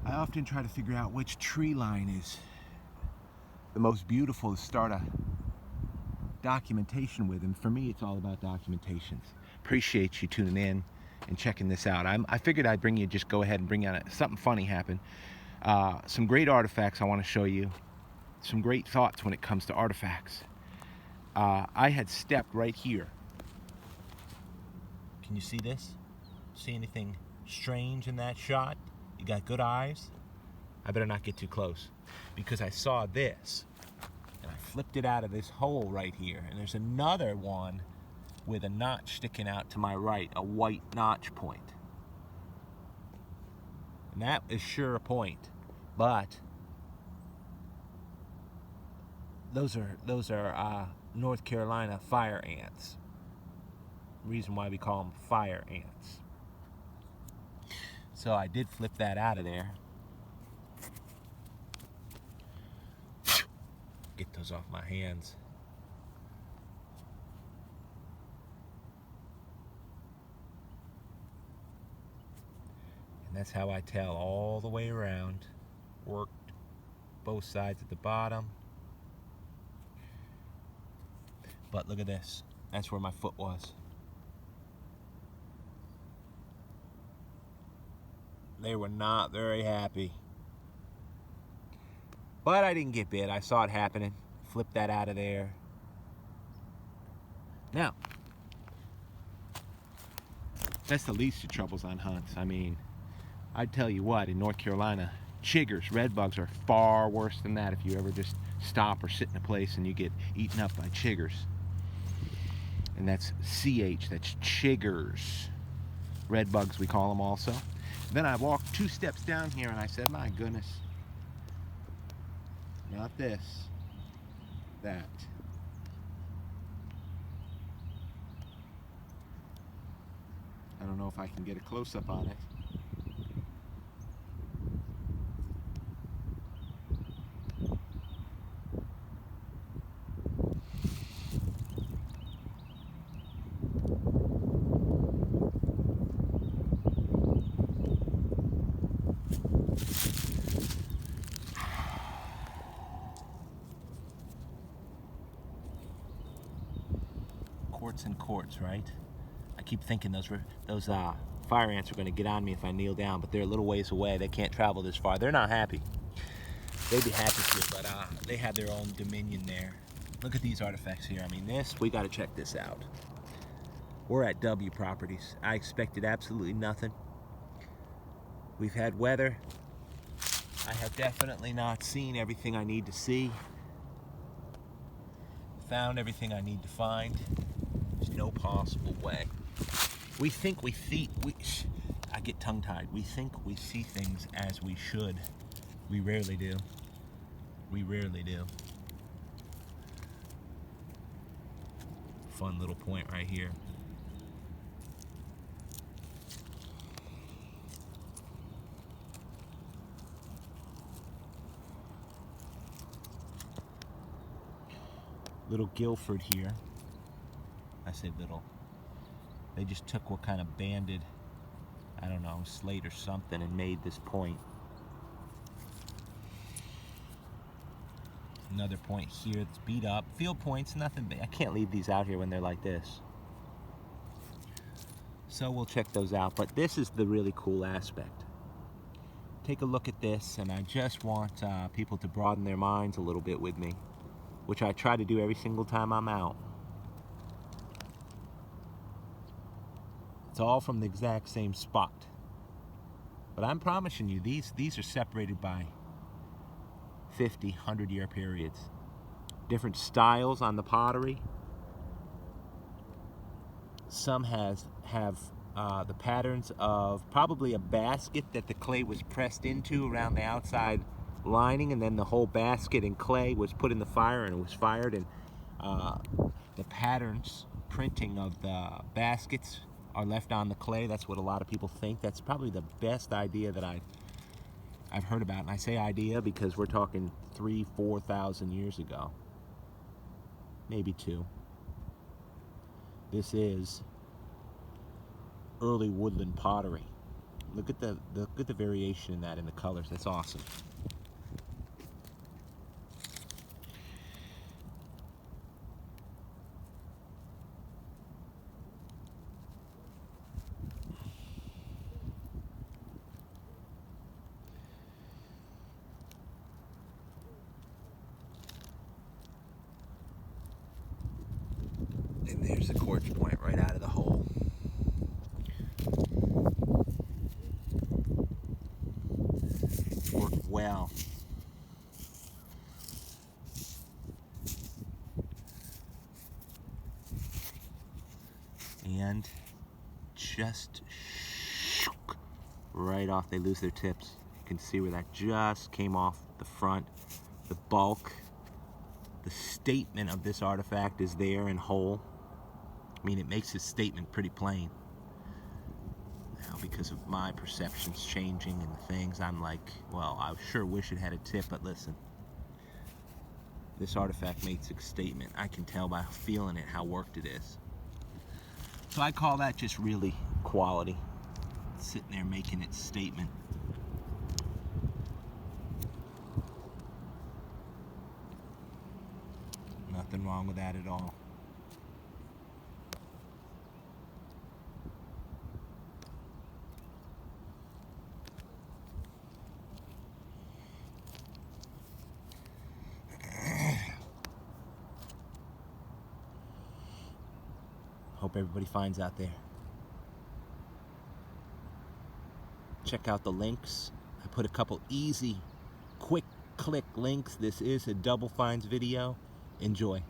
I often try to figure out which tree line is the most beautiful to start a documentation with, and for me it's all about documentations. Appreciate you tuning in and checking this out. I figured I'd bring you, just go ahead and bring out something funny happened. Some great artifacts I want to show you. Some great thoughts when it comes to artifacts. I had stepped right here. Can you see this? See anything strange in that shot? You got good eyes? I better not get too close, because I saw this and I flipped it out of this hole right here, and there's another one with a notch sticking out to my right, a white notch point. And that is sure a point, but those are North Carolina fire ants. Reason why we call them fire ants. So I did flip that out of there. Get those off my hands. And that's how I tell all the way around. Worked both sides at the bottom. But look at this. That's where my foot was. They were not very happy. But I didn't get bit. I saw it happening. Flipped that out of there. Now, that's the least of troubles on hunts. I mean, I'd tell you what, in North Carolina, chiggers, red bugs are far worse than that if you ever just stop or sit in a place and you get eaten up by chiggers. And that's CH, that's chiggers. Red bugs, we call them also. Then I walked 2 steps down here and I said, my goodness, not this, that. I don't know if I can get a close-up on it. Quartz and quartz, right? I keep thinking those fire ants are going to get on me if I kneel down, but they're a little ways away. They can't travel this far. They're not happy. They'd be happy to, but they have their own dominion there. Look at these artifacts here. I mean, we got to check this out. We're at W Properties. I expected absolutely nothing. We've had weather. I have definitely not seen everything I need to see. Found everything I need to find. There's no possible way. We think we see, I get tongue-tied. We think we see things as we should. We rarely do. We rarely do. Fun little point right here. Little Guilford here. I say little. They just took what kind of banded, I don't know, slate or something and made this point. Another point here that's beat up. Field points, nothing. I can't leave these out here when they're like this. So we'll check those out. But this is the really cool aspect. Take a look at this, and I just want people to broaden their minds a little bit with me, which I try to do every single time I'm out. It's all from the exact same spot. But I'm promising you, these are separated by 50, 100-year periods. Different styles on the pottery. Some have the patterns of probably a basket that the clay was pressed into around the outside lining, and then the whole basket in clay was put in the fire and it was fired, and the patterns, printing of the baskets are left on the clay. That's what a lot of people think. That's probably the best idea that I've heard about. And I say idea because we're talking 3,000-4,000 years ago. Maybe 2. This is early woodland pottery. Look at the variation in that in the colors. That's awesome. And there's the quartz point right out of the hole. Worked well. And just shook right off. They lose their tips. You can see where that just came off the front. The bulk, the statement of this artifact is there and whole. I mean, it makes his statement pretty plain. Now, because of my perceptions changing and things, I'm like, well, I sure wish it had a tip, but listen. This artifact makes a statement. I can tell by feeling it how worked it is. So I call that just really quality. Sitting there making its statement. Nothing wrong with that at all. Hope everybody finds out there. Check out the links. I put a couple easy, quick click links. This is a double finds video. Enjoy.